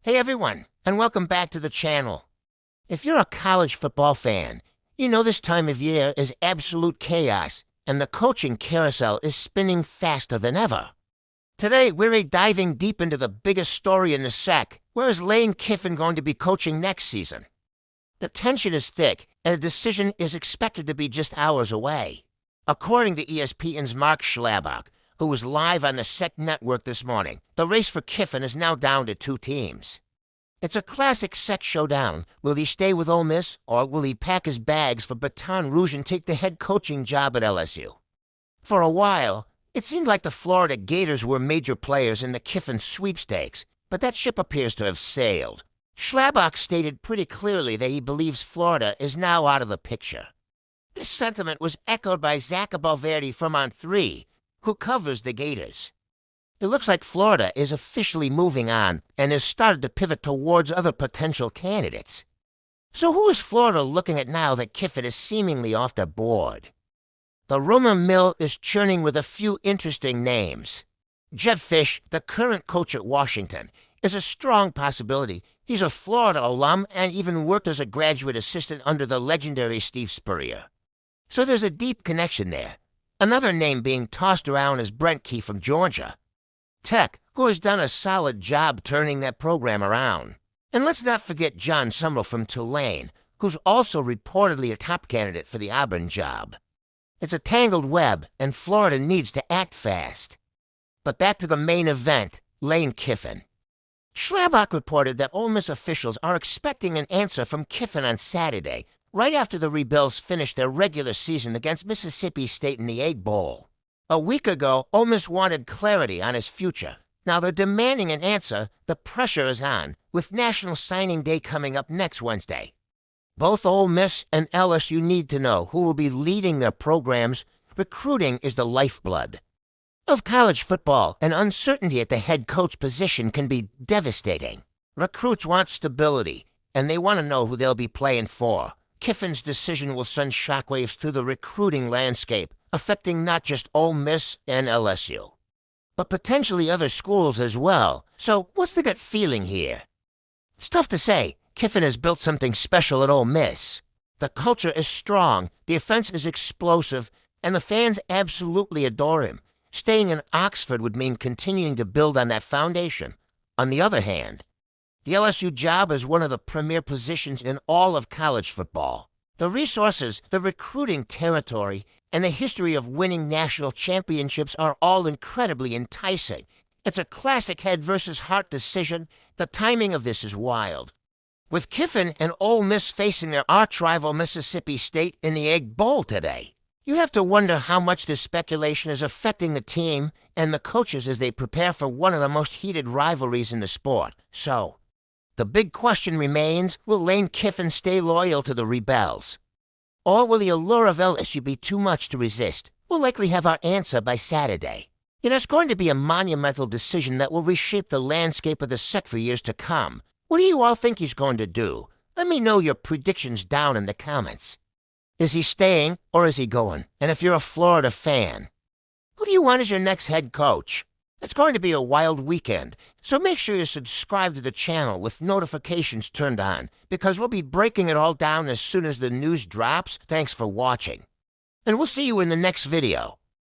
Hey everyone, and welcome back to the channel. If you're a college football fan, you know this time of year is absolute chaos, and the coaching carousel is spinning faster than ever. Today, we're diving deep into the biggest story in the SEC. Where is Lane Kiffin going to be coaching next season? The tension is thick, and a decision is expected to be just hours away. According to ESPN's Mark Schlabach, who was live on the SEC network this morning, the race for Kiffin is now down to two teams. It's a classic SEC showdown. Will he stay with Ole Miss, or will he pack his bags for Baton Rouge and take the head coaching job at LSU? For a while, it seemed like the Florida Gators were major players in the Kiffin sweepstakes, but that ship appears to have sailed. Schlabach stated pretty clearly that he believes Florida is now out of the picture. This sentiment was echoed by Zach Valverde from On3, who covers the Gators. It looks like Florida is officially moving on and has started to pivot towards other potential candidates. So who is Florida looking at now that Kiffin is seemingly off the board? The rumor mill is churning with a few interesting names. Jeff Fish, the current coach at Washington, is a strong possibility. He's a Florida alum and even worked as a graduate assistant under the legendary Steve Spurrier. So there's a deep connection there. Another name being tossed around is Brent Key from Georgia Tech, who has done a solid job turning that program around. And let's not forget John Summerall from Tulane, who's also reportedly a top candidate for the Auburn job. It's a tangled web, and Florida needs to act fast. But back to the main event, Lane Kiffin. Schlabach reported that Ole Miss officials are expecting an answer from Kiffin on Saturday, right after the Rebels finished their regular season against Mississippi State in the Egg Bowl. A week ago, Ole Miss wanted clarity on his future. Now they're demanding an answer. The pressure is on, with National Signing Day coming up next Wednesday. Both Ole Miss and LSU need to know who will be leading their programs. Recruiting is the lifeblood of college football, and uncertainty at the head coach position can be devastating. Recruits want stability, and they want to know who they'll be playing for. Kiffin's decision will send shockwaves through the recruiting landscape, affecting not just Ole Miss and LSU, but potentially other schools as well. So what's the gut feeling here? It's tough to say. Kiffin has built something special at Ole Miss. The culture is strong, the offense is explosive, and the fans absolutely adore him. Staying in Oxford would mean continuing to build on that foundation. On the other hand, the LSU job is one of the premier positions in all of college football. The resources, the recruiting territory, and the history of winning national championships are all incredibly enticing. It's a classic head versus heart decision. The timing of this is wild. With Kiffin and Ole Miss facing their arch-rival Mississippi State in the Egg Bowl today, you have to wonder how much this speculation is affecting the team and the coaches as they prepare for one of the most heated rivalries in the sport. So, the big question remains, will Lane Kiffin stay loyal to the Rebels? Or will the allure of LSU be too much to resist? We'll likely have our answer by Saturday. It's going to be a monumental decision that will reshape the landscape of the SEC for years to come. What do you all think he's going to do? Let me know your predictions down in the comments. Is he staying or is he going? And if you're a Florida fan, who do you want as your next head coach? It's going to be a wild weekend, so make sure you subscribe to the channel with notifications turned on, because we'll be breaking it all down as soon as the news drops. Thanks for watching, and we'll see you in the next video.